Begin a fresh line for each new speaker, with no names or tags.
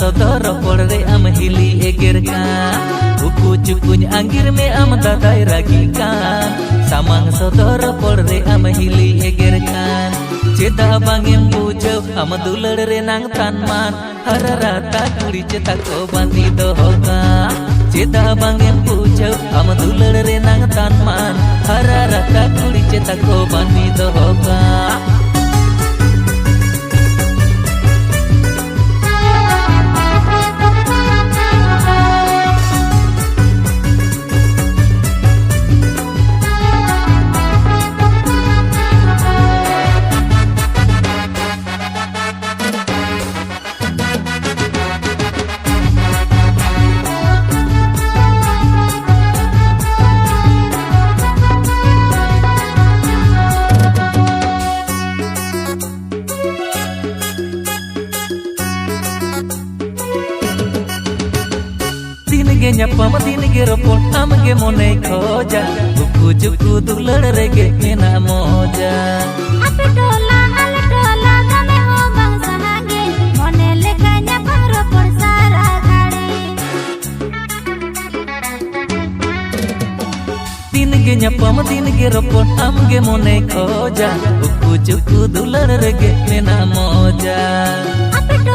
सदर पड़े आम हिली एगर कान उकु चुकुन आंगिर में आम दादाई रागी कान सामांग सदर पड़े आम हिली एगर कान चेता बांगेम बुझो आम दुलड़ रे नांग तानमान हर राता कुड़ी चेता को बांधी दोहोका चेता बांगेम बुझो आम दुलड़ रे नांग तानमान हर राता कुड़ी चेता को बांधी दोहोका गे ᱧᱟᱯᱟᱢ दिन गे रोपड़ आम गे मोने खोजा उकु जुकु दुलड़ रे गे मेना मोजा
आपे टोला आले टोला गमे हो बांग सहागे मोने लेका ᱧᱟᱯᱟᱢ रोपड़ सारा घाड़े
दिन गे ᱧᱟᱯᱟᱢ दिन गे रोपड़ आम गे मोने खोजा उकु जुकु दुलड़ रे गे मेना मोजा
आपे